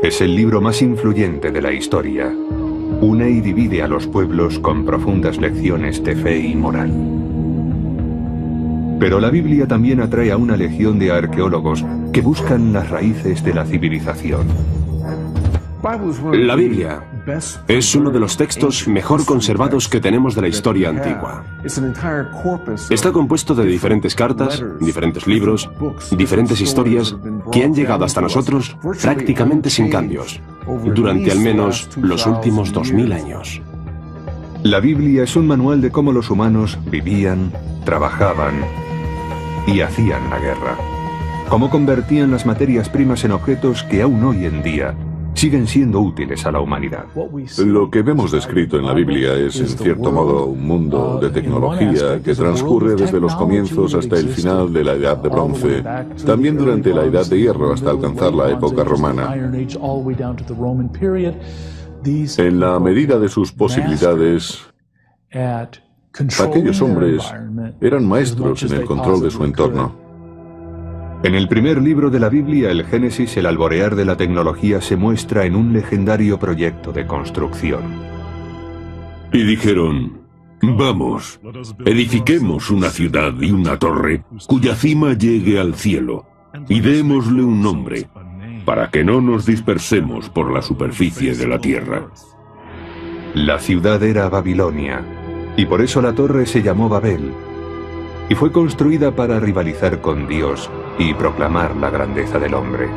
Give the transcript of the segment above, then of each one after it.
Es el libro más influyente de la historia. Une y divide a los pueblos con profundas lecciones de fe y moral. Pero la Biblia también atrae a una legión de arqueólogos que buscan las raíces de la civilización. La Biblia es uno de los textos mejor conservados que tenemos de la historia antigua. Está compuesto de diferentes cartas, diferentes libros, diferentes historias que han llegado hasta nosotros prácticamente sin cambios, durante al menos los últimos 2000 años. La Biblia es un manual de cómo los humanos vivían, trabajaban y hacían la guerra. Cómo convertían las materias primas en objetos que aún hoy en día siguen siendo útiles a la humanidad. Lo que vemos descrito en la Biblia es, en cierto modo, un mundo de tecnología que transcurre desde los comienzos hasta el final de la Edad de Bronce, también durante la Edad de Hierro hasta alcanzar la época romana. En la medida de sus posibilidades, aquellos hombres eran maestros en el control de su entorno. En el primer libro de la Biblia, el Génesis, el alborear de la tecnología se muestra en un legendario proyecto de construcción. Y dijeron: vamos, edifiquemos una ciudad y una torre cuya cima llegue al cielo, y démosle un nombre, para que no nos dispersemos por la superficie de la tierra. La ciudad era Babilonia, y por eso la torre se llamó Babel, y fue construida para rivalizar con Dios y proclamar la grandeza del hombre.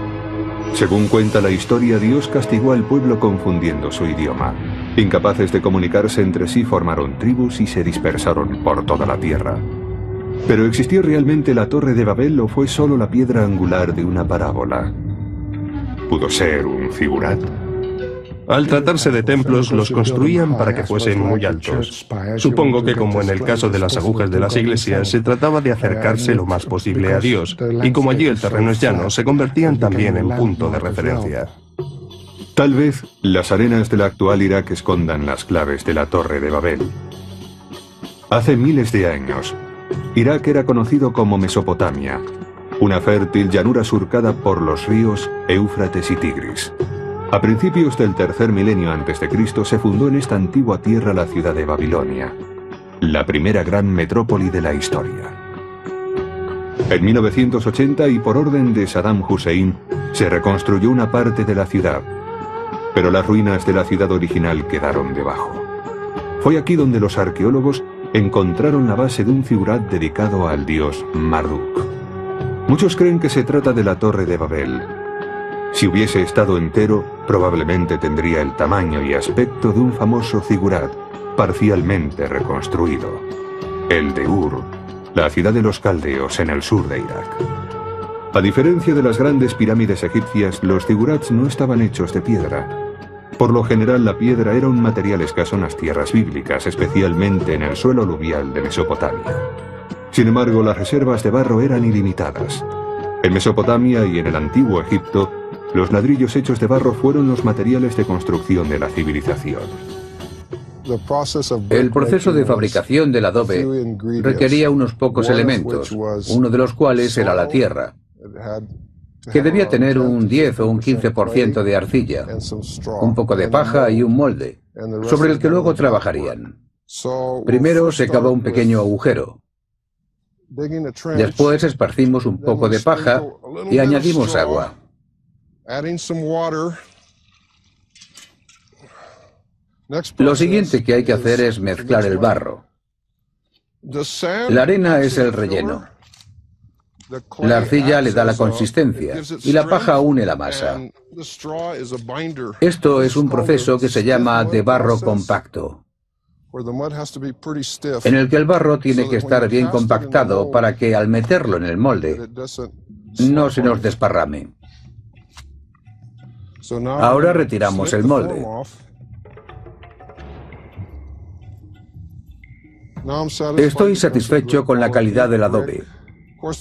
Según cuenta la historia, Dios castigó al pueblo confundiendo su idioma. Incapaces de comunicarse entre sí, formaron tribus y se dispersaron por toda la tierra. ¿Pero existió realmente la Torre de Babel o fue solo la piedra angular de una parábola? ¿Pudo ser un figurat? Al tratarse de templos, los construían para que fuesen muy altos. Supongo que, como en el caso de las agujas de las iglesias, se trataba de acercarse lo más posible a Dios, y como allí el terreno es llano, se convertían también en punto de referencia. Tal vez las arenas del actual Irak escondan las claves de la Torre de Babel. Hace miles de años, Irak era conocido como Mesopotamia, una fértil llanura surcada por los ríos Éufrates y Tigris. A principios del tercer milenio a.C. se fundó en esta antigua tierra la ciudad de Babilonia, la primera gran metrópoli de la historia. En 1980, y por orden de Saddam Hussein, se reconstruyó una parte de la ciudad, pero las ruinas de la ciudad original quedaron debajo. Fue aquí donde los arqueólogos encontraron la base de un figurat dedicado al dios Marduk. Muchos creen que se trata de la Torre de Babel. Si hubiese estado entero, probablemente tendría el tamaño y aspecto de un famoso zigurat, parcialmente reconstruido, el de Ur, la ciudad de los caldeos en el sur de Irak. A diferencia de las grandes pirámides egipcias, los zigurats no estaban hechos de piedra. Por lo general, la piedra era un material escaso en las tierras bíblicas, especialmente en el suelo aluvial de Mesopotamia. Sin embargo, las reservas de barro eran ilimitadas. En Mesopotamia y en el antiguo Egipto, los ladrillos hechos de barro fueron los materiales de construcción de la civilización. El proceso de fabricación del adobe requería unos pocos elementos, uno de los cuales era la tierra, que debía tener un 10 o un 15% de arcilla, un poco de paja y un molde, sobre el que luego trabajarían. Primero se cavó un pequeño agujero. Después esparcimos un poco de paja y añadimos agua. Lo siguiente que hay que hacer es mezclar el barro. La arena es el relleno. La arcilla le da la consistencia y la paja une la masa. Esto es un proceso que se llama de barro compacto, en el que el barro tiene que estar bien compactado para que al meterlo en el molde no se nos desparrame. Ahora retiramos el molde. Estoy satisfecho con la calidad del adobe.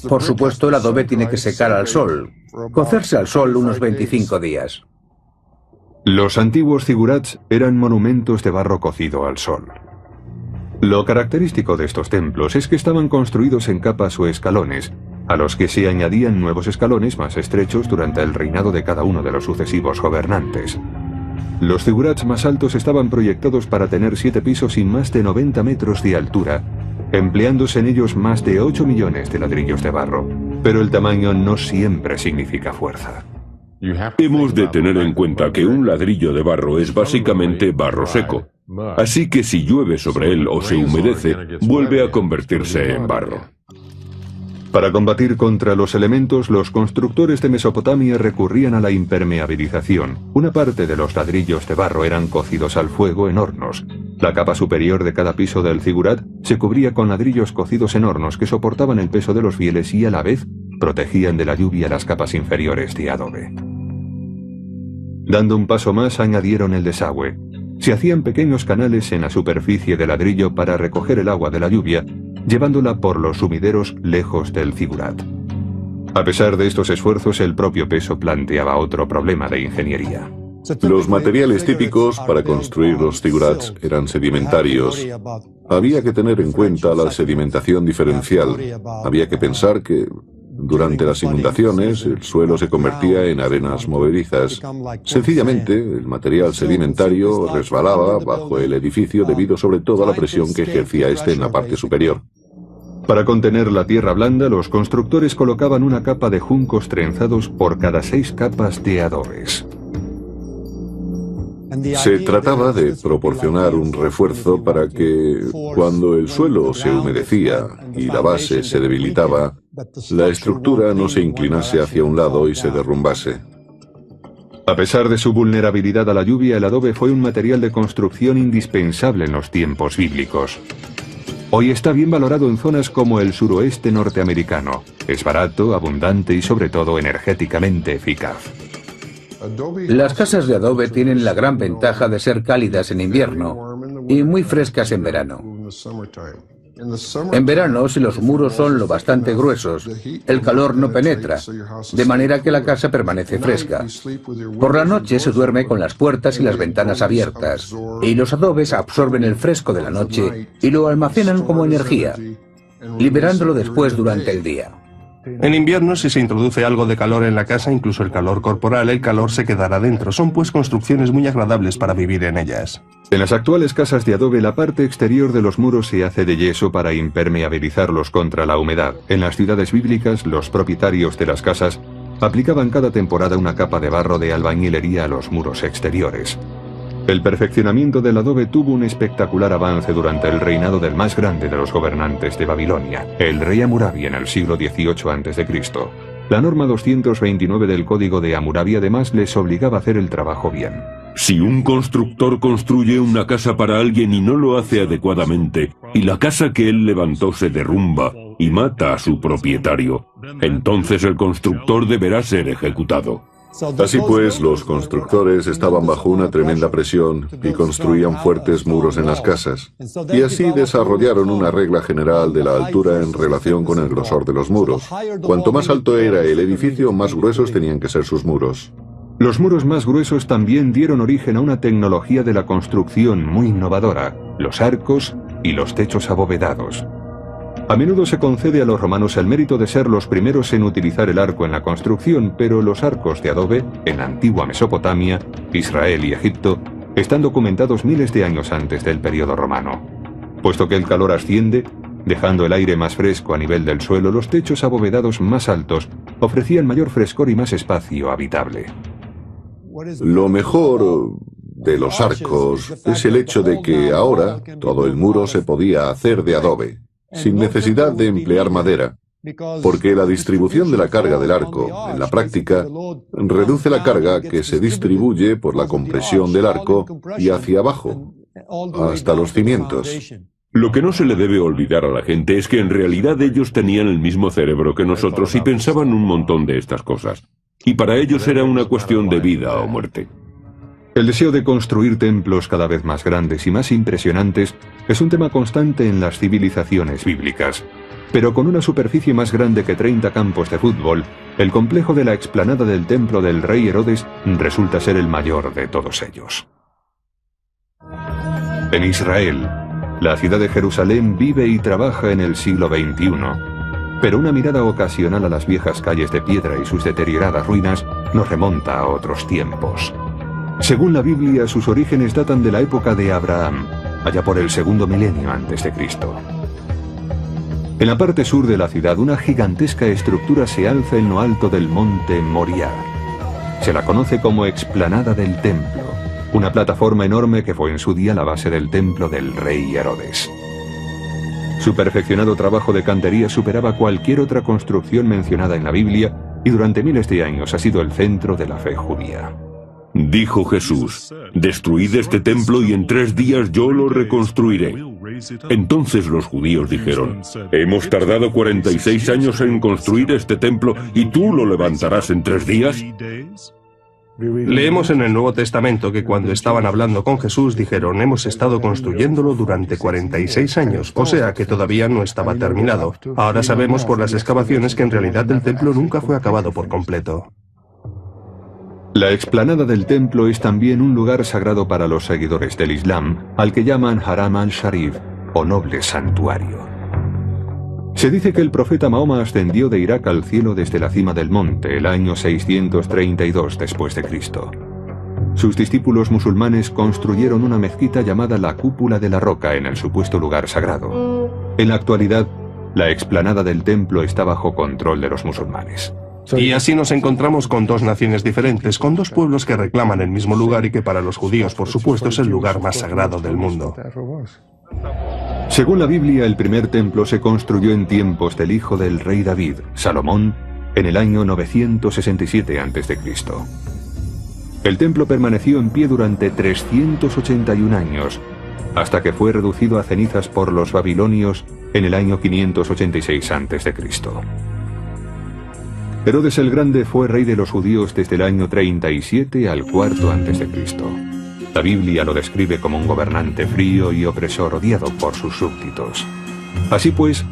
Por supuesto, el adobe tiene que secar al sol, cocerse al sol unos 25 días. Los antiguos zigurats eran monumentos de barro cocido al sol. Lo característico de estos templos es que estaban construidos en capas o escalones, a los que se añadían nuevos escalones más estrechos durante el reinado de cada uno de los sucesivos gobernantes. Los zigurats más altos estaban proyectados para tener 7 pisos y más de 90 metros de altura, empleándose en ellos más de 8 millones de ladrillos de barro. Pero el tamaño no siempre significa fuerza. Hemos de tener en cuenta que un ladrillo de barro es básicamente barro seco. Así que si llueve sobre él o se humedece, vuelve a convertirse en barro. Para combatir contra los elementos, los constructores de Mesopotamia recurrían a la impermeabilización. Una parte de los ladrillos de barro eran cocidos al fuego en hornos. La capa superior de cada piso del zigurat se cubría con ladrillos cocidos en hornos que soportaban el peso de los fieles y a la vez protegían de la lluvia las capas inferiores de adobe. Dando un paso más, añadieron el desagüe. Se hacían pequeños canales en la superficie del ladrillo para recoger el agua de la lluvia, llevándola por los sumideros lejos del zigurat. A pesar de estos esfuerzos, el propio peso planteaba otro problema de ingeniería. Los materiales típicos para construir los zigurats eran sedimentarios. Había que tener en cuenta la sedimentación diferencial. Había que pensar que durante las inundaciones el suelo se convertía en arenas movedizas. Sencillamente, el material sedimentario resbalaba bajo el edificio debido sobre todo a la presión que ejercía este en la parte superior. Para contener la tierra blanda, los constructores colocaban una capa de juncos trenzados por cada 6 capas de adobes. Se trataba de proporcionar un refuerzo para que, cuando el suelo se humedecía y la base se debilitaba, la estructura no se inclinase hacia un lado y se derrumbase. A pesar de su vulnerabilidad a la lluvia, el adobe fue un material de construcción indispensable en los tiempos bíblicos. Hoy está bien valorado en zonas como el suroeste norteamericano. Es barato, abundante y sobre todo energéticamente eficaz. Las casas de adobe tienen la gran ventaja de ser cálidas en invierno y muy frescas en verano. En verano, si los muros son lo bastante gruesos, el calor no penetra, de manera que la casa permanece fresca. Por la noche se duerme con las puertas y las ventanas abiertas, y los adobes absorben el fresco de la noche y lo almacenan como energía, liberándolo después durante el día. En invierno, si se introduce algo de calor en la casa, incluso el calor corporal, el calor se quedará dentro. Son pues construcciones muy agradables para vivir en ellas. En las actuales casas de adobe, la parte exterior de los muros se hace de yeso para impermeabilizarlos contra la humedad. En las ciudades bíblicas, los propietarios de las casas aplicaban cada temporada una capa de barro de albañilería a los muros exteriores. El perfeccionamiento del adobe tuvo un espectacular avance durante el reinado del más grande de los gobernantes de Babilonia, el rey Hammurabi, en el siglo XVIII a.C. La norma 229 del Código de Hammurabi además les obligaba a hacer el trabajo bien. Si un constructor construye una casa para alguien y no lo hace adecuadamente, y la casa que él levantó se derrumba y mata a su propietario, entonces el constructor deberá ser ejecutado. Así pues, los constructores estaban bajo una tremenda presión y construían fuertes muros en las casas. Y así desarrollaron una regla general de la altura en relación con el grosor de los muros. Cuanto más alto era el edificio, más gruesos tenían que ser sus muros. Los muros más gruesos también dieron origen a una tecnología de la construcción muy innovadora, los arcos y los techos abovedados. A menudo se concede a los romanos el mérito de ser los primeros en utilizar el arco en la construcción, pero los arcos de adobe, en la antigua Mesopotamia, Israel y Egipto, están documentados miles de años antes del periodo romano. Puesto que el calor asciende, dejando el aire más fresco a nivel del suelo, los techos abovedados más altos ofrecían mayor frescor y más espacio habitable. Lo mejor de los arcos es el hecho de que ahora todo el muro se podía hacer de adobe, sin necesidad de emplear madera, porque la distribución de la carga del arco, en la práctica, reduce la carga que se distribuye por la compresión del arco y hacia abajo, hasta los cimientos. Lo que no se le debe olvidar a la gente es que en realidad ellos tenían el mismo cerebro que nosotros y pensaban un montón de estas cosas. Y para ellos era una cuestión de vida o muerte. El deseo de construir templos cada vez más grandes y más impresionantes es un tema constante en las civilizaciones bíblicas. Pero con una superficie más grande que 30 campos de fútbol, el complejo de la explanada del templo del rey Herodes resulta ser el mayor de todos ellos. En Israel, la ciudad de Jerusalén vive y trabaja en el siglo XXI. Pero una mirada ocasional a las viejas calles de piedra y sus deterioradas ruinas nos remonta a otros tiempos. Según la Biblia, sus orígenes datan de la época de Abraham, allá por el segundo milenio antes de Cristo. En la parte sur de la ciudad, una gigantesca estructura se alza en lo alto del monte Moriah. Se la conoce como explanada del templo, una plataforma enorme que fue en su día la base del templo del rey Herodes. Su perfeccionado trabajo de cantería superaba cualquier otra construcción mencionada en la Biblia y durante miles de años ha sido el centro de la fe judía. Dijo Jesús: «Destruid este templo y en 3 días yo lo reconstruiré». Entonces los judíos dijeron: «Hemos tardado 46 años en construir este templo y tú lo levantarás en 3 días». Leemos en el Nuevo Testamento que cuando estaban hablando con Jesús dijeron: hemos estado construyéndolo durante 46 años, o sea que todavía no estaba terminado. Ahora sabemos por las excavaciones que en realidad el templo nunca fue acabado por completo. La explanada del templo es también un lugar sagrado para los seguidores del Islam, al que llaman Haram al-Sharif, o noble santuario. Se dice que el profeta Mahoma ascendió de Irak al cielo desde la cima del monte el año 632 después de Cristo. Sus discípulos musulmanes construyeron una mezquita llamada la Cúpula de la Roca en el supuesto lugar sagrado. En la actualidad, la explanada del templo está bajo control de los musulmanes. Y así nos encontramos con 2 naciones diferentes, con 2 pueblos que reclaman el mismo lugar y que para los judíos, por supuesto, es el lugar más sagrado del mundo. Según la Biblia, el primer templo se construyó en tiempos del hijo del rey David, Salomón, en el año 967 a.C. El templo permaneció en pie durante 381 años, hasta que fue reducido a cenizas por los babilonios en el año 586 a.C. Herodes el Grande fue rey de los judíos desde el año 37 al 4 a.C. La Biblia lo describe como un gobernante frío y opresor odiado por sus súbditos. Así pues,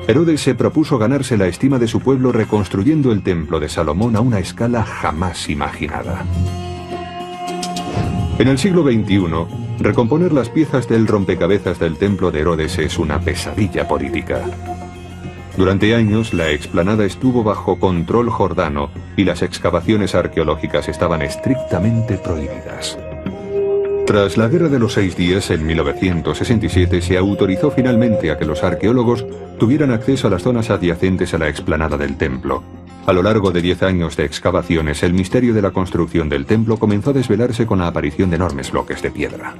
Herodes se propuso ganarse la estima de su pueblo reconstruyendo el templo de Salomón a una escala jamás imaginada. En el siglo XXI, recomponer las piezas del rompecabezas del templo de Herodes es una pesadilla política. Durante años, la explanada estuvo bajo control jordano y las excavaciones arqueológicas estaban estrictamente prohibidas. Tras la Guerra de los 6 Días, en 1967, se autorizó finalmente a que los arqueólogos tuvieran acceso a las zonas adyacentes a la explanada del templo. A lo largo de 10 años de excavaciones, el misterio de la construcción del templo comenzó a desvelarse con la aparición de enormes bloques de piedra.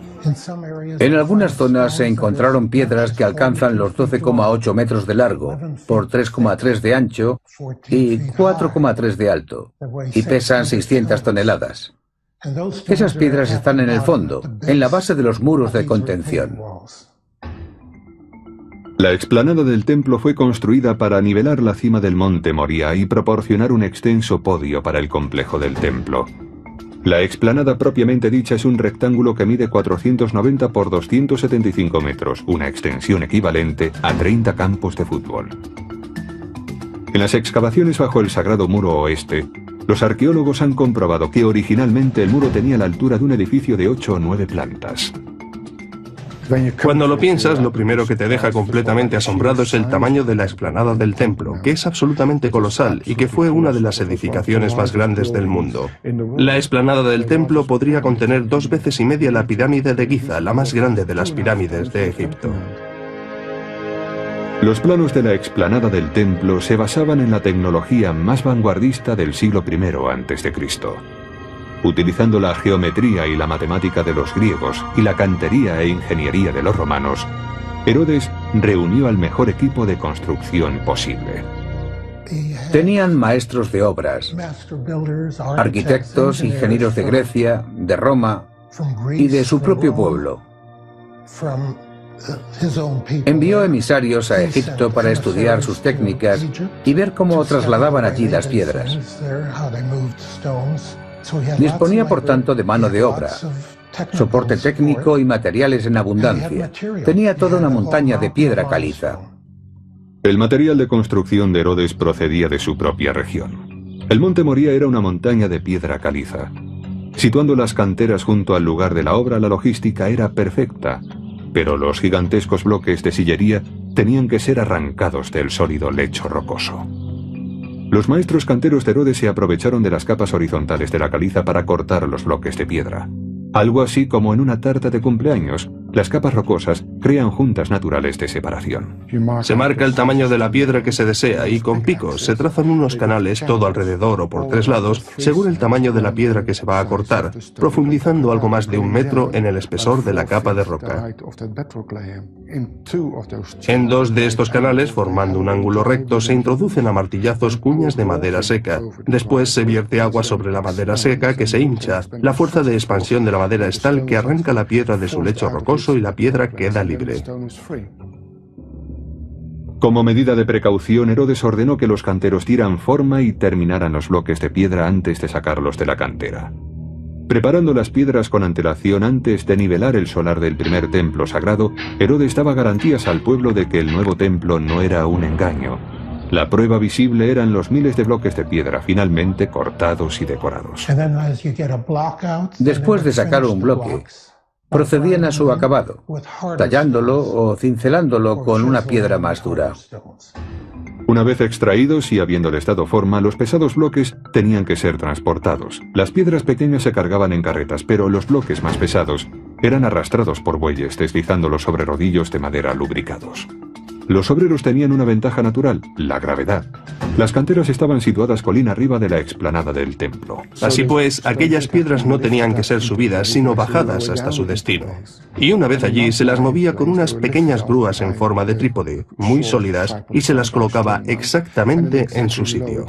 En algunas zonas se encontraron piedras que alcanzan los 12,8 metros de largo, por 3,3 de ancho y 4,3 de alto, y pesan 600 toneladas. Esas piedras están en el fondo, en la base de los muros de contención. La explanada del templo fue construida para nivelar la cima del monte Moriah y proporcionar un extenso podio para el complejo del templo. La explanada propiamente dicha es un rectángulo que mide 490 por 275 metros, una extensión equivalente a 30 campos de fútbol. En las excavaciones bajo el Sagrado Muro Oeste, los arqueólogos han comprobado que originalmente el muro tenía la altura de un edificio de 8 o 9 plantas. Cuando lo piensas, lo primero que te deja completamente asombrado es el tamaño de la explanada del templo, que es absolutamente colosal y que fue una de las edificaciones más grandes del mundo. La explanada del templo podría contener 2 veces y media la pirámide de Giza, la más grande de las pirámides de Egipto. Los planos de la explanada del templo se basaban en la tecnología más vanguardista del siglo I a.C. Utilizando la geometría y la matemática de los griegos y la cantería e ingeniería de los romanos, Herodes reunió al mejor equipo de construcción posible. Tenían maestros de obras, arquitectos, ingenieros de Grecia, de Roma y de su propio pueblo. Envió emisarios a Egipto para estudiar sus técnicas y ver cómo trasladaban allí las piedras. Disponía, por tanto, de mano de obra, soporte técnico y materiales en abundancia. Tenía toda una montaña de piedra caliza. El material de construcción de Herodes procedía de su propia región. El monte Moriah era una montaña de piedra caliza. Situando las canteras junto al lugar de la obra, la logística era perfecta, pero los gigantescos bloques de sillería tenían que ser arrancados del sólido lecho rocoso. Los maestros canteros de Herodes se aprovecharon de las capas horizontales de la caliza para cortar los bloques de piedra. Algo así como en una tarta de cumpleaños, las capas rocosas crean juntas naturales de separación. Se marca el tamaño de la piedra que se desea y con picos se trazan unos canales todo alrededor o por 3 lados según el tamaño de la piedra que se va a cortar, profundizando algo más de 1 metro en el espesor de la capa de roca. En 2 de estos canales, formando un ángulo recto, se introducen a martillazos cuñas de madera seca. Después se vierte agua sobre la madera seca que se hincha. La fuerza de expansión de la madera es tal que arranca la piedra de su lecho rocoso y la piedra queda libre. Como medida de precaución, Herodes ordenó que los canteros dieran forma y terminaran los bloques de piedra antes de sacarlos de la cantera. Preparando las piedras con antelación antes de nivelar el solar del primer templo sagrado, Herodes daba garantías al pueblo de que el nuevo templo no era un engaño. La prueba visible eran los miles de bloques de piedra finalmente cortados y decorados. Después de sacar un bloque, procedían a su acabado, tallándolo o cincelándolo con una piedra más dura. Una vez extraídos y habiéndoles dado forma, los pesados bloques tenían que ser transportados. Las piedras pequeñas se cargaban en carretas, pero los bloques más pesados eran arrastrados por bueyes, deslizándolos sobre rodillos de madera lubricados. Los obreros tenían una ventaja natural, la gravedad. Las canteras estaban situadas colina arriba de la explanada del templo. Así pues, aquellas piedras no tenían que ser subidas, sino bajadas hasta su destino. Y una vez allí, se las movía con unas pequeñas grúas en forma de trípode, muy sólidas, y se las colocaba exactamente en su sitio.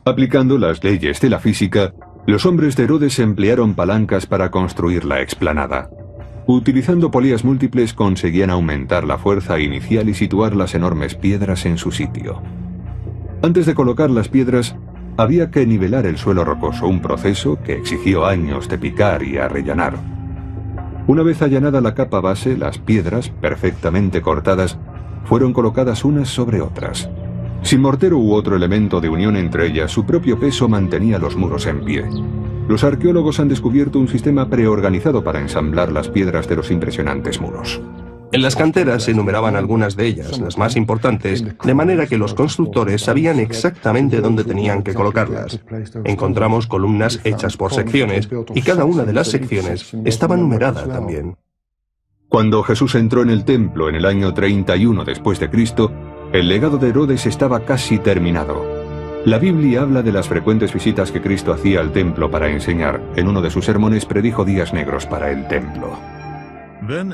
Aplicando las leyes de la física, los hombres de Herodes emplearon palancas para construir la explanada. Utilizando polías múltiples conseguían aumentar la fuerza inicial y situar las enormes piedras en su sitio. Antes de colocar las piedras, había que nivelar el suelo rocoso, un proceso que exigió años de picar y arrellanar. Una vez allanada la capa base, las piedras, perfectamente cortadas, fueron colocadas unas sobre otras. Sin mortero u otro elemento de unión entre ellas, su propio peso mantenía los muros en pie. Los arqueólogos han descubierto un sistema preorganizado para ensamblar las piedras de los impresionantes muros. En las canteras se enumeraban algunas de ellas, las más importantes, de manera que los constructores sabían exactamente dónde tenían que colocarlas. Encontramos columnas hechas por secciones, y cada una de las secciones estaba numerada también. Cuando Jesús entró en el templo en el año 31 después de Cristo, el legado de Herodes estaba casi terminado. La Biblia habla de las frecuentes visitas que Cristo hacía al templo para enseñar. En uno de sus sermones predijo días negros para el templo.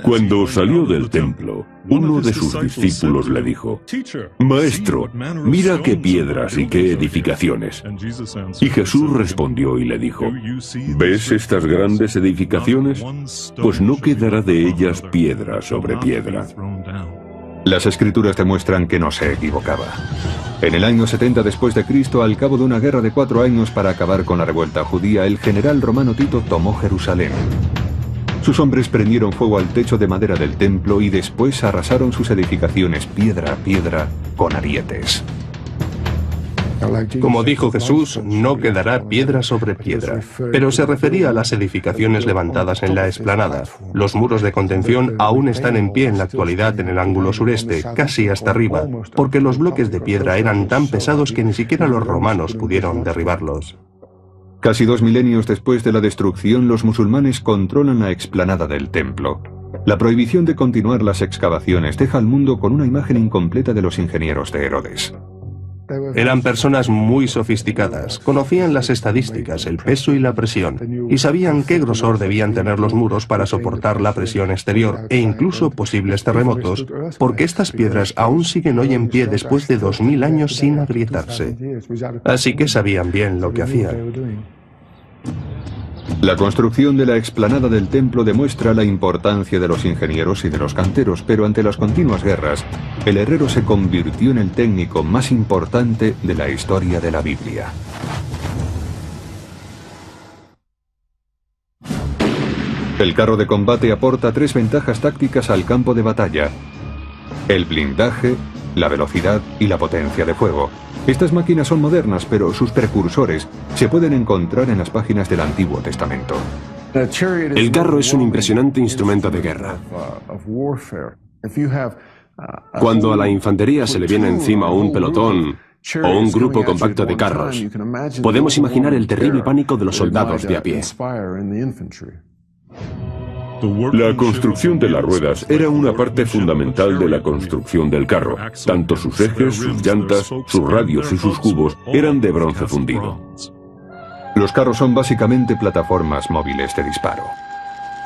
Cuando salió del templo, uno de sus discípulos le dijo: «Maestro, mira qué piedras y qué edificaciones». Y Jesús respondió y le dijo: «¿Ves estas grandes edificaciones? Pues no quedará de ellas piedra sobre piedra». Las escrituras demuestran que no se equivocaba. En el año 70 después de Cristo, al cabo de una guerra de 4 años para acabar con la revuelta judía, el general romano Tito tomó Jerusalén. Sus hombres prendieron fuego al techo de madera del templo y después arrasaron sus edificaciones piedra a piedra con arietes. Como dijo Jesús, no quedará piedra sobre piedra, pero se refería a las edificaciones levantadas en la explanada. Los muros de contención aún están en pie en la actualidad en el ángulo sureste, casi hasta arriba, porque los bloques de piedra eran tan pesados que ni siquiera los romanos pudieron derribarlos. Casi 2 milenios después de la destrucción, los musulmanes controlan la explanada del templo. La prohibición de continuar las excavaciones deja al mundo con una imagen incompleta de los ingenieros de Herodes. Eran personas muy sofisticadas, conocían las estadísticas, el peso y la presión, y sabían qué grosor debían tener los muros para soportar la presión exterior e incluso posibles terremotos, porque estas piedras aún siguen hoy en pie después de 2000 años sin agrietarse. Así que sabían bien lo que hacían. La construcción de la explanada del templo demuestra la importancia de los ingenieros y de los canteros, pero ante las continuas guerras, el herrero se convirtió en el técnico más importante de la historia de la Biblia. El carro de combate aporta 3 ventajas tácticas al campo de batalla: el blindaje, la velocidad y la potencia de fuego. Estas máquinas son modernas, pero sus precursores se pueden encontrar en las páginas del Antiguo Testamento. El carro es un impresionante instrumento de guerra. Cuando a la infantería se le viene encima un pelotón o un grupo compacto de carros, podemos imaginar el terrible pánico de los soldados de a pie. La construcción de las ruedas era una parte fundamental de la construcción del carro. Tanto sus ejes, sus llantas, sus radios y sus cubos eran de bronce fundido. Los carros son básicamente plataformas móviles de disparo.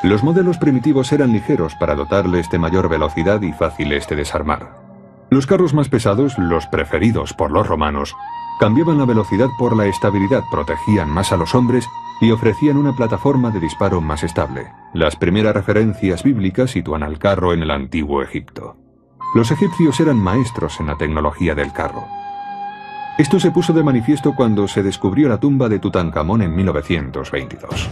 Los modelos primitivos eran ligeros para dotarles de mayor velocidad y fáciles de desarmar. Los carros más pesados, los preferidos por los romanos, cambiaban la velocidad por la estabilidad, protegían más a los hombres y ofrecían una plataforma de disparo más estable. Las primeras referencias bíblicas sitúan al carro en el antiguo Egipto. Los egipcios eran maestros en la tecnología del carro. Esto se puso de manifiesto cuando se descubrió la tumba de Tutankamón en 1922.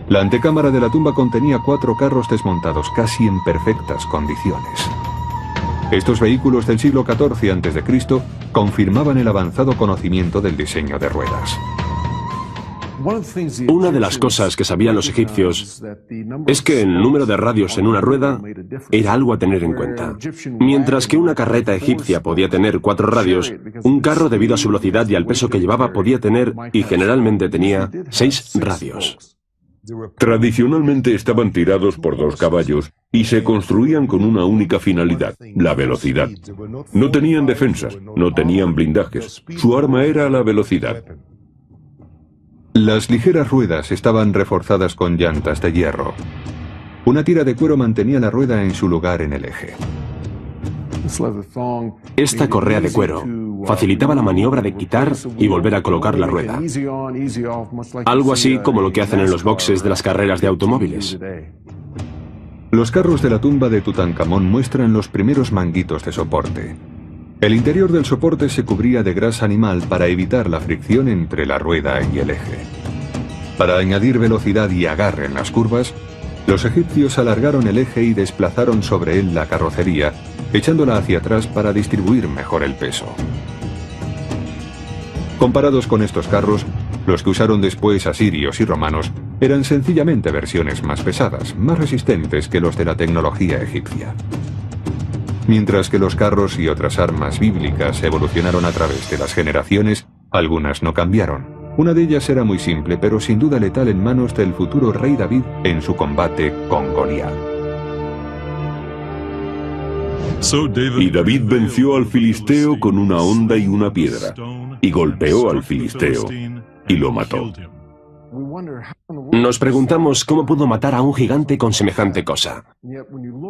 La antecámara de la tumba contenía 4 carros desmontados casi en perfectas condiciones. Estos vehículos del siglo XIV a.C. confirmaban el avanzado conocimiento del diseño de ruedas. Una de las cosas que sabían los egipcios es que el número de radios en una rueda era algo a tener en cuenta. Mientras que una carreta egipcia podía tener 4 radios, un carro, debido a su velocidad y al peso que llevaba, podía tener, y generalmente tenía, 6 radios. Tradicionalmente estaban tirados por 2 caballos y se construían con una única finalidad, la velocidad. No tenían defensas, no tenían blindajes. Su arma era la velocidad. Las ligeras ruedas estaban reforzadas con llantas de hierro. Una tira de cuero mantenía la rueda en su lugar en el eje. Esta correa de cuero facilitaba la maniobra de quitar y volver a colocar la rueda. Algo así como lo que hacen en los boxes de las carreras de automóviles. Los carros de la tumba de Tutankamón muestran los primeros manguitos de soporte. El interior del soporte se cubría de grasa animal para evitar la fricción entre la rueda y el eje. Para añadir velocidad y agarre en las curvas, los egipcios alargaron el eje y desplazaron sobre él la carrocería, echándola hacia atrás para distribuir mejor el peso. Comparados con estos carros, los que usaron después asirios y romanos eran sencillamente versiones más pesadas, más resistentes que los de la tecnología egipcia. Mientras que los carros y otras armas bíblicas evolucionaron a través de las generaciones, algunas no cambiaron. Una de ellas era muy simple, pero sin duda letal en manos del futuro rey David en su combate con Goliat. Y David venció al filisteo con una honda y una piedra, y golpeó al filisteo, y lo mató. Nos preguntamos cómo pudo matar a un gigante con semejante cosa.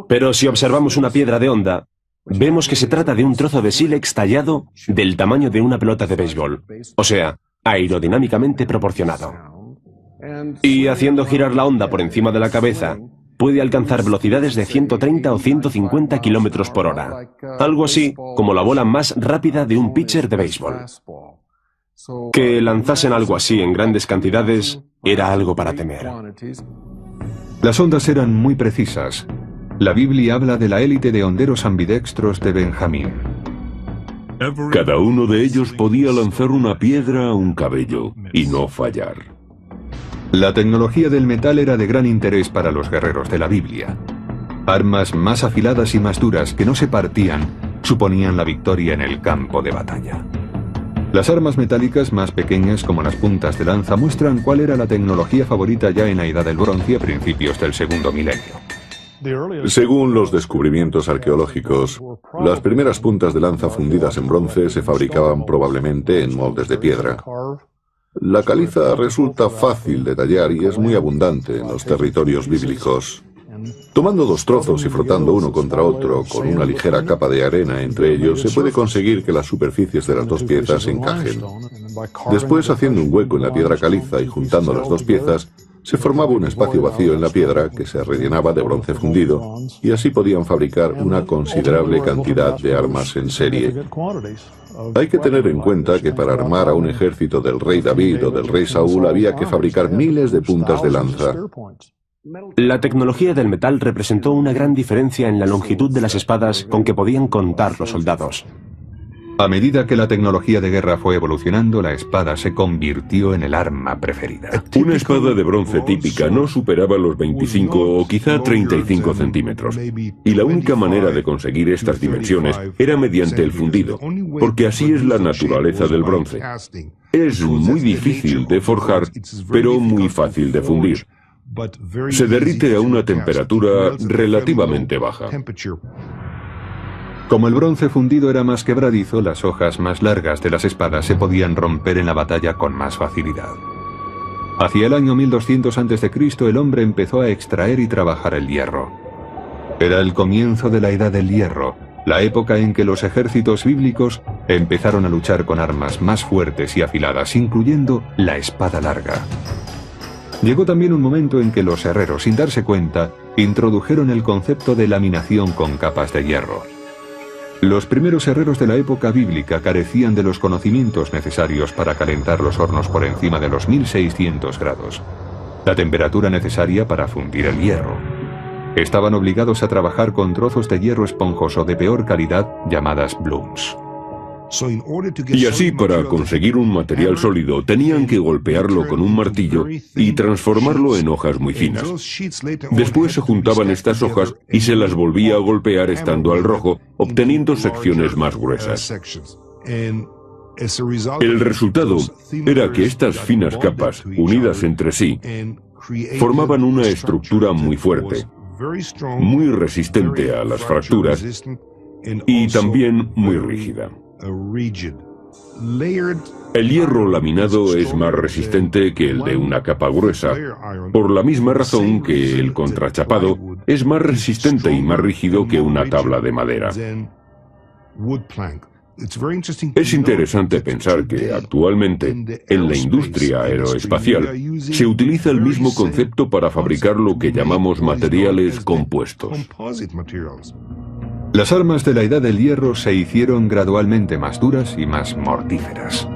Pero si observamos una piedra de honda, vemos que se trata de un trozo de sílex tallado del tamaño de una pelota de béisbol, o sea, aerodinámicamente proporcionado. Y haciendo girar la honda por encima de la cabeza, puede alcanzar velocidades de 130 o 150 kilómetros por hora, algo así como la bola más rápida de un pitcher de béisbol. Que lanzasen algo así en grandes cantidades era algo para temer. Las ondas eran muy precisas. La Biblia habla de la élite de honderos ambidextros de Benjamín. Cada uno de ellos podía lanzar una piedra a un cabello y no fallar. La tecnología del metal era de gran interés para los guerreros de la Biblia. Armas más afiladas y más duras que no se partían suponían la victoria en el campo de batalla. Las armas metálicas más pequeñas, como las puntas de lanza, muestran cuál era la tecnología favorita ya en la Edad del Bronce a principios del segundo milenio. Según los descubrimientos arqueológicos, las primeras puntas de lanza fundidas en bronce se fabricaban probablemente en moldes de piedra. La caliza resulta fácil de tallar y es muy abundante en los territorios bíblicos. Tomando 2 trozos y frotando uno contra otro con una ligera capa de arena entre ellos, se puede conseguir que las superficies de las 2 piezas se encajen. Después, haciendo un hueco en la piedra caliza y juntando las 2 piezas, se formaba un espacio vacío en la piedra que se rellenaba de bronce fundido, y así podían fabricar una considerable cantidad de armas en serie. Hay que tener en cuenta que para armar a un ejército del rey David o del rey Saúl había que fabricar miles de puntas de lanza. La tecnología del metal representó una gran diferencia en la longitud de las espadas con que podían contar los soldados. A medida que la tecnología de guerra fue evolucionando, la espada se convirtió en el arma preferida. Una espada de bronce típica no superaba los 25 o quizá 35 centímetros. Y la única manera de conseguir estas dimensiones era mediante el fundido, porque así es la naturaleza del bronce. Es muy difícil de forjar, pero muy fácil de fundir. Se derrite a una temperatura relativamente baja. Como el bronce fundido era más quebradizo, las hojas más largas de las espadas se podían romper en la batalla con más facilidad. Hacia el año 1200 a.C., el hombre empezó a extraer y trabajar el hierro. Era el comienzo de la Edad del Hierro, la época en que los ejércitos bíblicos empezaron a luchar con armas más fuertes y afiladas, incluyendo la espada larga. Llegó también un momento en que los herreros, sin darse cuenta, introdujeron el concepto de laminación con capas de hierro. Los primeros herreros de la época bíblica carecían de los conocimientos necesarios para calentar los hornos por encima de los 1600 grados, la temperatura necesaria para fundir el hierro. Estaban obligados a trabajar con trozos de hierro esponjoso de peor calidad llamadas blooms. Y así, para conseguir un material sólido, tenían que golpearlo con un martillo y transformarlo en hojas muy finas. Después se juntaban estas hojas y se las volvía a golpear estando al rojo, obteniendo secciones más gruesas. El resultado era que estas finas capas, unidas entre sí, formaban una estructura muy fuerte, muy resistente a las fracturas y también muy rígida. El hierro laminado es más resistente que el de una capa gruesa, por la misma razón que el contrachapado es más resistente y más rígido que una tabla de madera. Es interesante pensar que actualmente, en la industria aeroespacial, se utiliza el mismo concepto para fabricar lo que llamamos materiales compuestos. Las armas de la Edad del Hierro se hicieron gradualmente más duras y más mortíferas.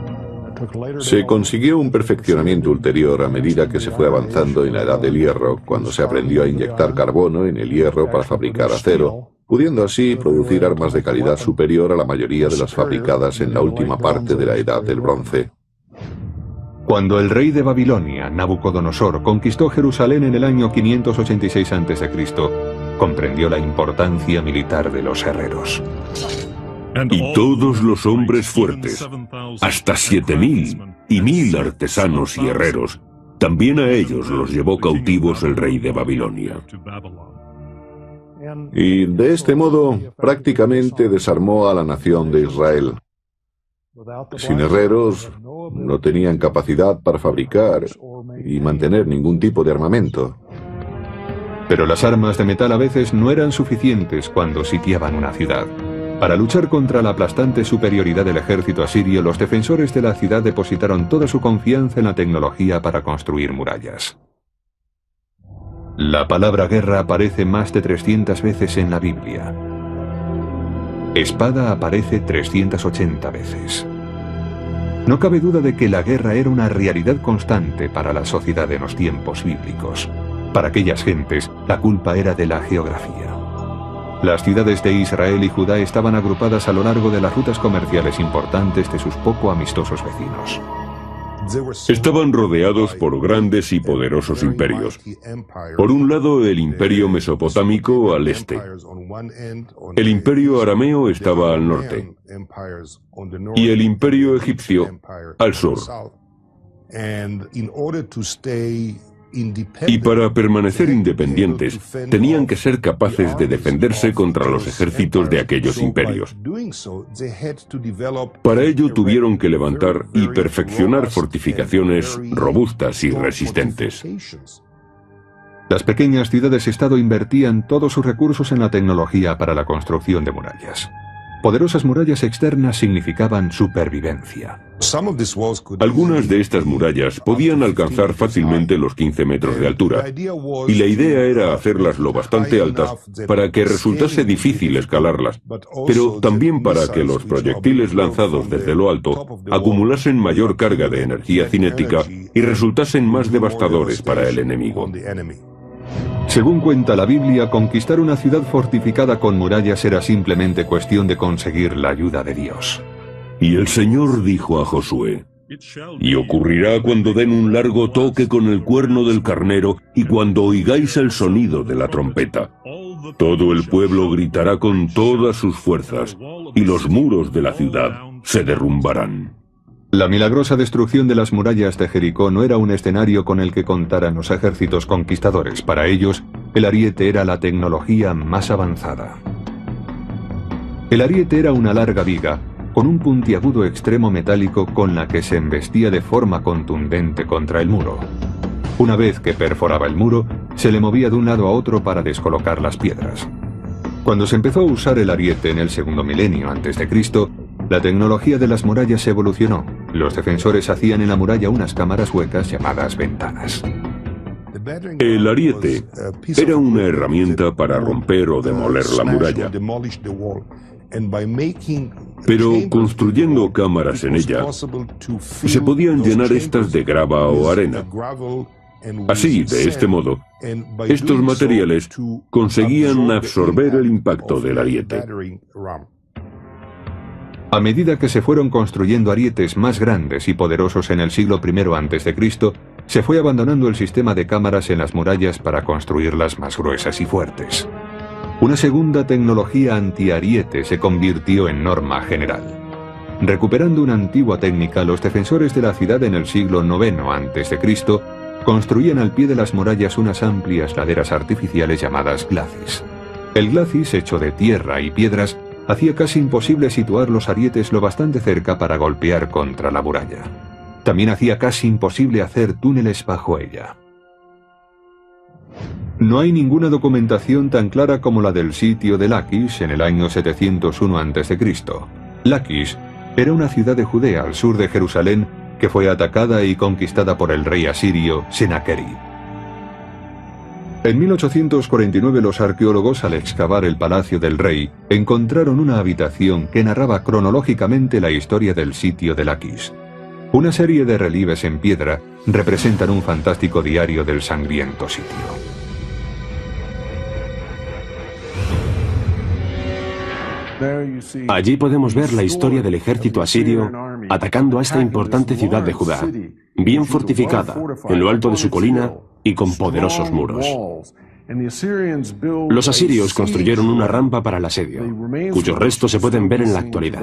Se consiguió un perfeccionamiento ulterior a medida que se fue avanzando en la Edad del Hierro, cuando se aprendió a inyectar carbono en el hierro para fabricar acero, pudiendo así producir armas de calidad superior a la mayoría de las fabricadas en la última parte de la Edad del Bronce. Cuando el rey de Babilonia, Nabucodonosor, conquistó Jerusalén en el año 586 a.C., comprendió la importancia militar de los herreros. Y todos los hombres fuertes, hasta 7000 y 1000 artesanos y herreros, también a ellos los llevó cautivos el rey de Babilonia. Y de este modo prácticamente desarmó a la nación de Israel. Sin herreros no tenían capacidad para fabricar y mantener ningún tipo de armamento. Pero las armas de metal a veces no eran suficientes cuando sitiaban una ciudad. Para luchar contra la aplastante superioridad del ejército asirio, los defensores de la ciudad depositaron toda su confianza en la tecnología para construir murallas. La palabra guerra aparece más de 300 veces en la Biblia. Espada aparece 380 veces. No cabe duda de que la guerra era una realidad constante para la sociedad en los tiempos bíblicos. Para aquellas gentes, la culpa era de la geografía. Las ciudades de Israel y Judá estaban agrupadas a lo largo de las rutas comerciales importantes de sus poco amistosos vecinos. Estaban rodeados por grandes y poderosos imperios. Por un lado, el imperio mesopotámico al este. El imperio arameo estaba al norte. Y el imperio egipcio al sur. Y para permanecer independientes, tenían que ser capaces de defenderse contra los ejércitos de aquellos imperios. Para ello tuvieron que levantar y perfeccionar fortificaciones robustas y resistentes. Las pequeñas ciudades-estado invertían todos sus recursos en la tecnología para la construcción de murallas. Poderosas murallas externas significaban supervivencia. Algunas de estas murallas podían alcanzar fácilmente los 15 metros de altura, y la idea era hacerlas lo bastante altas para que resultase difícil escalarlas, pero también para que los proyectiles lanzados desde lo alto acumulasen mayor carga de energía cinética y resultasen más devastadores para el enemigo. Según cuenta la Biblia, conquistar una ciudad fortificada con murallas era simplemente cuestión de conseguir la ayuda de Dios. Y el Señor dijo a Josué: y ocurrirá cuando den un largo toque con el cuerno del carnero y cuando oigáis el sonido de la trompeta. Todo el pueblo gritará con todas sus fuerzas, y los muros de la ciudad se derrumbarán. La milagrosa destrucción de las murallas de Jericó no era un escenario con el que contaran los ejércitos conquistadores. Para ellos, el ariete era la tecnología más avanzada. El ariete era una larga viga con un puntiagudo extremo metálico con la que se embestía de forma contundente contra el muro. Una vez que perforaba el muro, se le movía de un lado a otro para descolocar las piedras. Cuando se empezó a usar el ariete en el segundo milenio antes de Cristo, la tecnología de las murallas evolucionó. Los defensores hacían en la muralla unas cámaras huecas llamadas ventanas. El ariete era una herramienta para romper o demoler la muralla. Pero construyendo cámaras en ella, se podían llenar estas de grava o arena. Así, de este modo, estos materiales conseguían absorber el impacto del ariete. A medida que se fueron construyendo arietes más grandes y poderosos en el siglo I a.C., se fue abandonando el sistema de cámaras en las murallas para construirlas más gruesas y fuertes. Una segunda tecnología antiariete se convirtió en norma general. Recuperando una antigua técnica, los defensores de la ciudad en el siglo IX a.C. construían al pie de las murallas unas amplias laderas artificiales llamadas glacis. El glacis, hecho de tierra y piedras, hacía casi imposible situar los arietes lo bastante cerca para golpear contra la muralla. También hacía casi imposible hacer túneles bajo ella. No hay ninguna documentación tan clara como la del sitio de Laquis en el año 701 a.C. Laquis era una ciudad de Judea al sur de Jerusalén que fue atacada y conquistada por el rey asirio Senaquerib. En 1849 los arqueólogos, al excavar el palacio del rey, encontraron una habitación que narraba cronológicamente la historia del sitio de Laquis. Una serie de relieves en piedra representan un fantástico diario del sangriento sitio. Allí podemos ver la historia del ejército asirio atacando a esta importante ciudad de Judá, bien fortificada, en lo alto de su colina y con poderosos muros. Los asirios construyeron una rampa para el asedio, cuyos restos se pueden ver en la actualidad.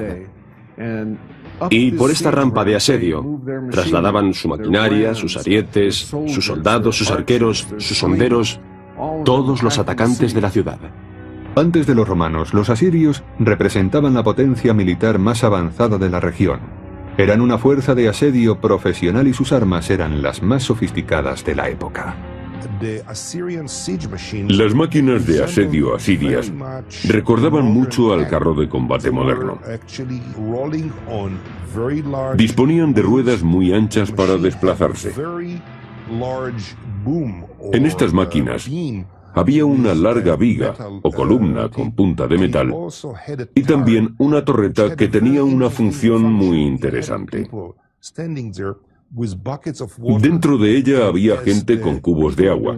Y por esta rampa de asedio trasladaban su maquinaria, sus arietes, sus soldados, sus arqueros, sus honderos, todos los atacantes de la ciudad. Antes de los romanos, los asirios representaban la potencia militar más avanzada de la región. Eran una fuerza de asedio profesional y sus armas eran las más sofisticadas de la época. Las máquinas de asedio asirias recordaban mucho al carro de combate moderno. Disponían de ruedas muy anchas para desplazarse. En estas máquinas había una larga viga o columna con punta de metal y también una torreta que tenía una función muy interesante. Dentro de ella había gente con cubos de agua,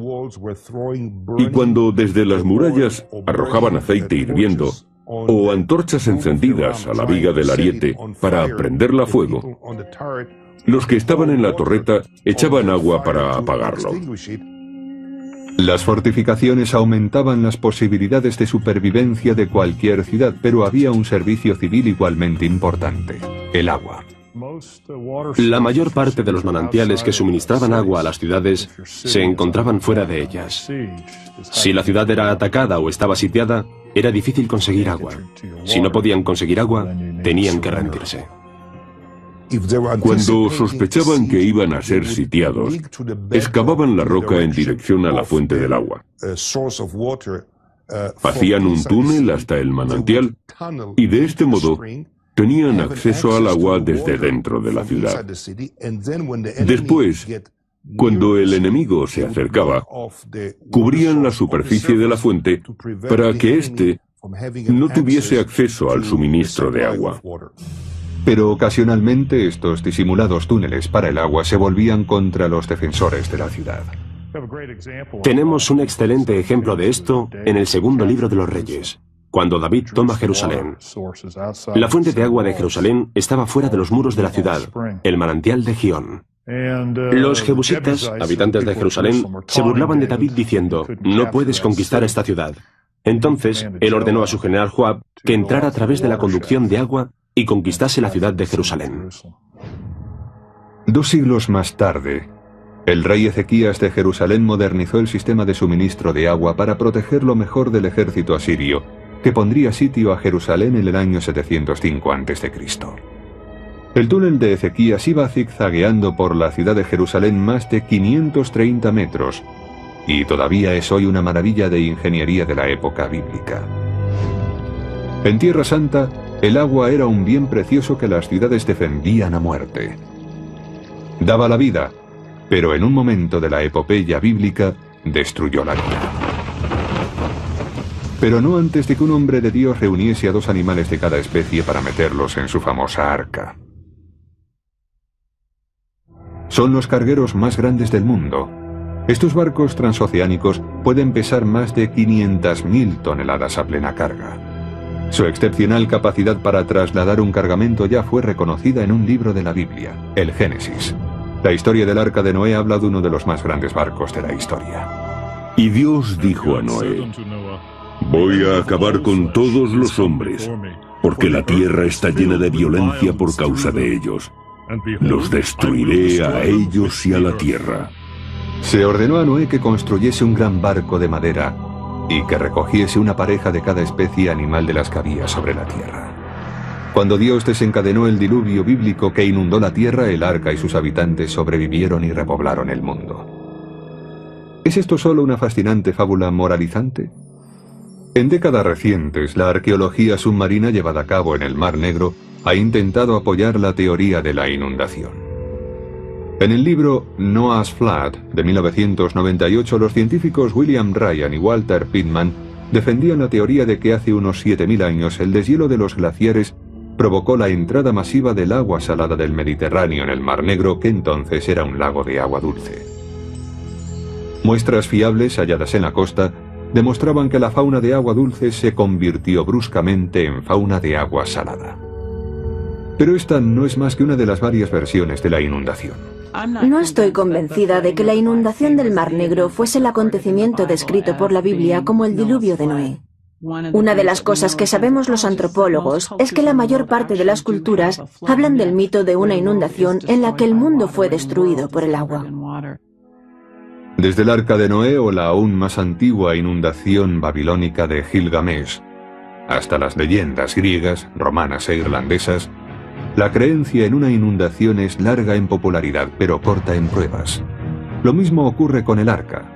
y cuando desde las murallas arrojaban aceite hirviendo o antorchas encendidas a la viga del ariete para prenderla a fuego, los que estaban en la torreta echaban agua para apagarlo. Las fortificaciones aumentaban las posibilidades de supervivencia de cualquier ciudad, pero había un servicio civil igualmente importante: el agua. La mayor parte de los manantiales que suministraban agua a las ciudades se encontraban fuera de ellas. Si la ciudad era atacada o estaba sitiada, era difícil conseguir agua. Si no podían conseguir agua, tenían que rendirse. Cuando sospechaban que iban a ser sitiados, excavaban la roca en dirección a la fuente del agua. Hacían un túnel hasta el manantial y de este modo tenían acceso al agua desde dentro de la ciudad. Después, cuando el enemigo se acercaba, cubrían la superficie de la fuente para que éste no tuviese acceso al suministro de agua. Pero ocasionalmente estos disimulados túneles para el agua se volvían contra los defensores de la ciudad. Tenemos un excelente ejemplo de esto en el segundo libro de los Reyes, cuando David toma Jerusalén. La fuente de agua de Jerusalén estaba fuera de los muros de la ciudad, el manantial de Gihón. Los jebusitas, habitantes de Jerusalén, se burlaban de David diciendo, no puedes conquistar esta ciudad. Entonces, él ordenó a su general Joab que entrara a través de la conducción de agua y conquistase la ciudad de Jerusalén. 2 siglos más tarde, el rey Ezequías de Jerusalén modernizó el sistema de suministro de agua para protegerlo mejor del ejército asirio, que pondría sitio a Jerusalén en el año 705 a.C. El túnel de Ezequías iba zigzagueando por la ciudad de Jerusalén más de 530 metros, y todavía es hoy una maravilla de ingeniería de la época bíblica. En Tierra Santa, el agua era un bien precioso que las ciudades defendían a muerte. Daba la vida, pero en un momento de la epopeya bíblica, destruyó la vida. Pero no antes de que un hombre de Dios reuniese a 2 animales de cada especie para meterlos en su famosa arca. Son los cargueros más grandes del mundo. Estos barcos transoceánicos pueden pesar más de 500.000 toneladas a plena carga. Su excepcional capacidad para trasladar un cargamento ya fue reconocida en un libro de la Biblia, el Génesis. La historia del Arca de Noé habla de uno de los más grandes barcos de la historia. Y Dios dijo a Noé, voy a acabar con todos los hombres, porque la tierra está llena de violencia por causa de ellos. Los destruiré a ellos y a la tierra. Se ordenó a Noé que construyese un gran barco de madera y que recogiese una pareja de cada especie animal de las que había sobre la tierra. Cuando Dios desencadenó el diluvio bíblico que inundó la tierra, el arca y sus habitantes sobrevivieron y repoblaron el mundo. ¿Es esto solo una fascinante fábula moralizante? En décadas recientes, la arqueología submarina llevada a cabo en el Mar Negro ha intentado apoyar la teoría de la inundación. En el libro Noah's Flood de 1998, los científicos William Ryan y Walter Pittman defendían la teoría de que hace unos 7.000 años el deshielo de los glaciares provocó la entrada masiva del agua salada del Mediterráneo en el Mar Negro, que entonces era un lago de agua dulce. Muestras fiables halladas en la costa demostraban que la fauna de agua dulce se convirtió bruscamente en fauna de agua salada. Pero esta no es más que una de las varias versiones de la inundación. No estoy convencida de que la inundación del Mar Negro fuese el acontecimiento descrito por la Biblia como el diluvio de Noé. Una de las cosas que sabemos los antropólogos es que la mayor parte de las culturas hablan del mito de una inundación en la que el mundo fue destruido por el agua. Desde el Arca de Noé o la aún más antigua inundación babilónica de Gilgamesh, hasta las leyendas griegas, romanas e irlandesas, la creencia en una inundación es larga en popularidad, pero corta en pruebas. Lo mismo ocurre con el Arca.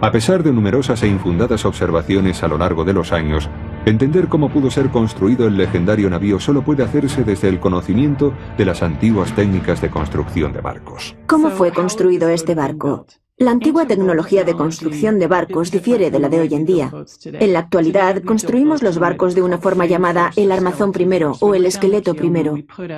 A pesar de numerosas e infundadas observaciones a lo largo de los años, entender cómo pudo ser construido el legendario navío solo puede hacerse desde el conocimiento de las antiguas técnicas de construcción de barcos. ¿Cómo fue construido este barco? La antigua tecnología de construcción de barcos difiere de la de hoy en día. En la actualidad, construimos los barcos de una forma llamada el armazón primero o el esqueleto primero.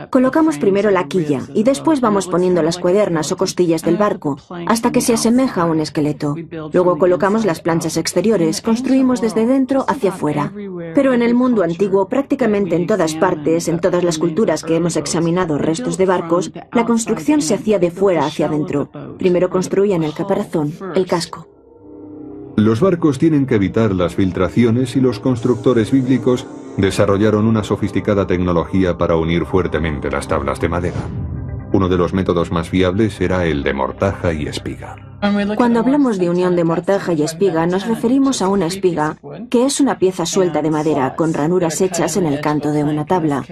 Colocamos primero la quilla y después vamos poniendo las cuerdas o costillas del barco hasta que se asemeja a un esqueleto. Luego colocamos las planchas exteriores, construimos desde dentro hacia afuera. Pero en el mundo antiguo, prácticamente en todas partes, en todas las culturas que hemos examinado restos de barcos, la construcción se hacía de fuera hacia adentro. Primero construían el caparazón, el casco. Los barcos tienen que evitar las filtraciones y los constructores bíblicos desarrollaron una sofisticada tecnología para unir fuertemente las tablas de madera. Uno de los métodos más fiables era el de mortaja y espiga. Cuando hablamos de unión de mortaja y espiga, nos referimos a una espiga, que es una pieza suelta de madera con ranuras hechas en el canto de una tabla.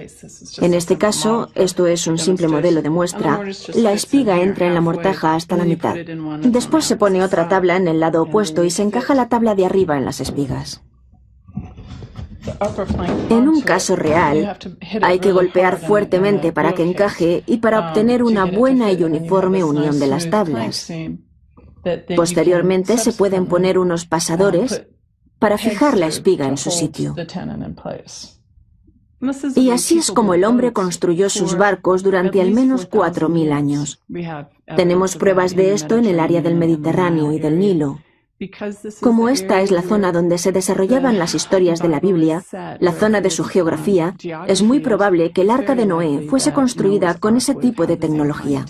En este caso, esto es un simple modelo de muestra, la espiga entra en la mortaja hasta la mitad. Después se pone otra tabla en el lado opuesto y se encaja la tabla de arriba en las espigas. En un caso real, hay que golpear fuertemente para que encaje y para obtener una buena y uniforme unión de las tablas. Posteriormente se pueden poner unos pasadores para fijar la espiga en su sitio. Y así es como el hombre construyó sus barcos durante al menos 4.000 años. Tenemos pruebas de esto en el área del Mediterráneo y del Nilo. Como esta es la zona donde se desarrollaban las historias de la Biblia, la zona de su geografía, es muy probable que el Arca de Noé fuese construida con ese tipo de tecnología.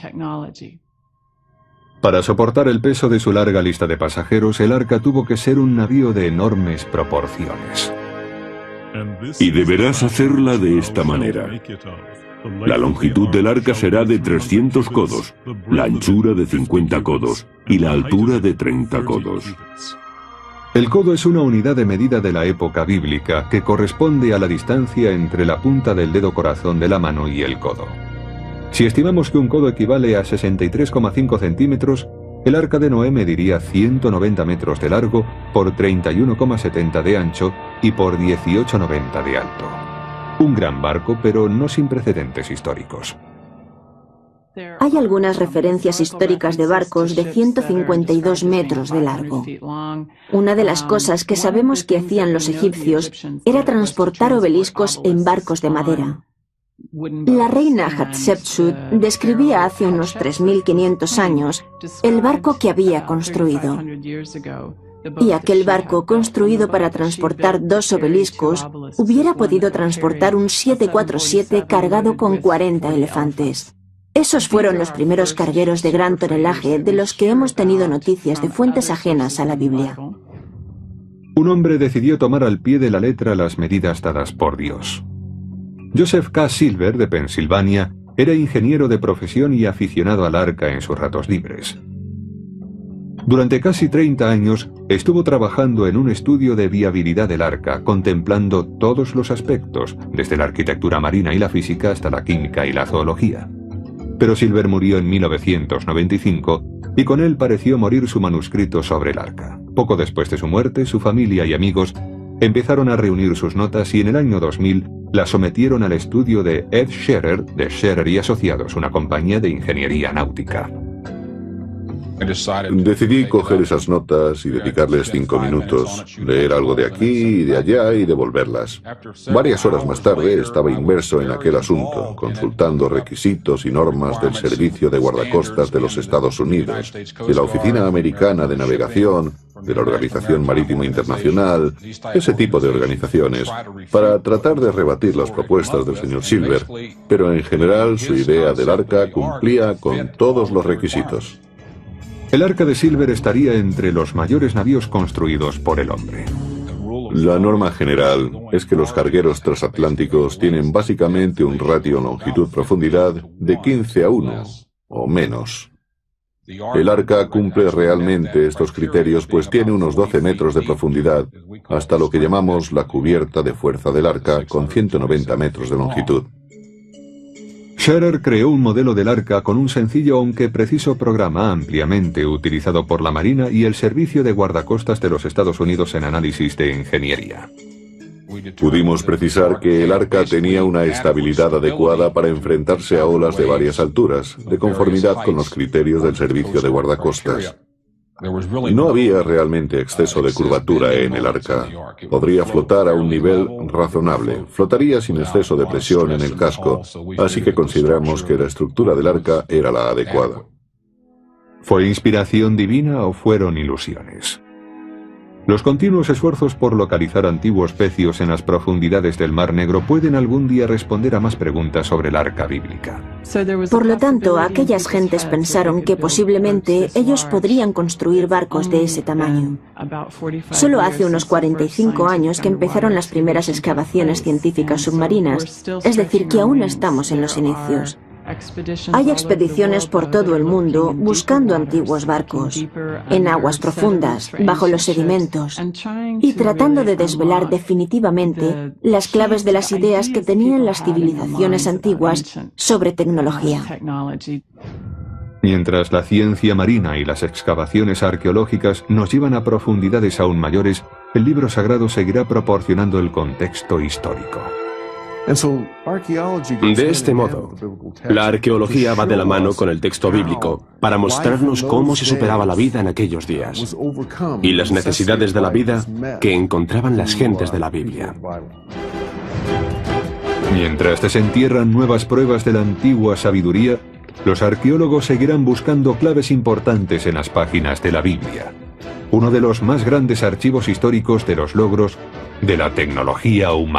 Para soportar el peso de su larga lista de pasajeros, el arca tuvo que ser un navío de enormes proporciones. Y deberás hacerla de esta manera. La longitud del arca será de 300 codos, la anchura de 50 codos y la altura de 30 codos. El codo es una unidad de medida de la época bíblica que corresponde a la distancia entre la punta del dedo corazón de la mano y el codo. Si estimamos que un codo equivale a 63,5 centímetros, el Arca de Noé mediría 190 metros de largo por 31,70 de ancho y por 18,90 de alto. Un gran barco, pero no sin precedentes históricos. Hay algunas referencias históricas de barcos de 152 metros de largo. Una de las cosas que sabemos que hacían los egipcios era transportar obeliscos en barcos de madera. La reina Hatshepsut describía hace unos 3.500 años el barco que había construido. Y aquel barco construido para transportar 2 obeliscos hubiera podido transportar un 747 cargado con 40 elefantes. Esos fueron los primeros cargueros de gran tonelaje de los que hemos tenido noticias de fuentes ajenas a la Biblia. Un hombre decidió tomar al pie de la letra las medidas dadas por Dios. Joseph K. Silver, de Pensilvania, era ingeniero de profesión y aficionado al arca en sus ratos libres. Durante casi 30 años estuvo trabajando en un estudio de viabilidad del arca, contemplando todos los aspectos, desde la arquitectura marina y la física hasta la química y la zoología. Pero Silver murió en 1995 y con él pareció morir su manuscrito sobre el arca. Poco después de su muerte, su familia y amigos empezaron a reunir sus notas y en el año 2000 las sometieron al estudio de Ed Scherer, de Scherer y Asociados, una compañía de ingeniería náutica. Decidí coger esas notas y dedicarles 5 minutos, leer algo de aquí y de allá y devolverlas. Varias horas más tarde estaba inmerso en aquel asunto, consultando requisitos y normas del Servicio de Guardacostas de los Estados Unidos, de la Oficina Americana de Navegación, de la Organización Marítima Internacional, ese tipo de organizaciones, para tratar de rebatir las propuestas del señor Silver, pero en general su idea del arca cumplía con todos los requisitos. El arca de Silver estaría entre los mayores navíos construidos por el hombre. La norma general es que los cargueros transatlánticos tienen básicamente un ratio longitud-profundidad de 15:1 o menos. El arca cumple realmente estos criterios, pues tiene unos 12 metros de profundidad, hasta lo que llamamos la cubierta de fuerza del arca, con 190 metros de longitud. Scherer creó un modelo del arca con un sencillo aunque preciso programa ampliamente utilizado por la Marina y el Servicio de Guardacostas de los Estados Unidos en análisis de ingeniería. Pudimos precisar que el arca tenía una estabilidad adecuada para enfrentarse a olas de varias alturas, de conformidad con los criterios del Servicio de Guardacostas. No había realmente exceso de curvatura en el arca. Podría flotar a un nivel razonable. Flotaría sin exceso de presión en el casco, así que consideramos que la estructura del arca era la adecuada. ¿Fue inspiración divina o fueron ilusiones? Los continuos esfuerzos por localizar antiguos pecios en las profundidades del Mar Negro pueden algún día responder a más preguntas sobre el arca bíblica. Por lo tanto, aquellas gentes pensaron que posiblemente ellos podrían construir barcos de ese tamaño. Solo hace unos 45 años que empezaron las primeras excavaciones científicas submarinas, es decir, que aún estamos en los inicios. Hay expediciones por todo el mundo buscando antiguos barcos, en aguas profundas, bajo los sedimentos, y tratando de desvelar definitivamente las claves de las ideas que tenían las civilizaciones antiguas sobre tecnología. Mientras la ciencia marina y las excavaciones arqueológicas nos llevan a profundidades aún mayores, el libro sagrado seguirá proporcionando el contexto histórico. De este modo, la arqueología va de la mano con el texto bíblico para mostrarnos cómo se superaba la vida en aquellos días y las necesidades de la vida que encontraban las gentes de la Biblia. Mientras desentierran nuevas pruebas de la antigua sabiduría, los arqueólogos seguirán buscando claves importantes en las páginas de la Biblia. uno de los más grandes archivos históricos de los logros de la tecnología humana.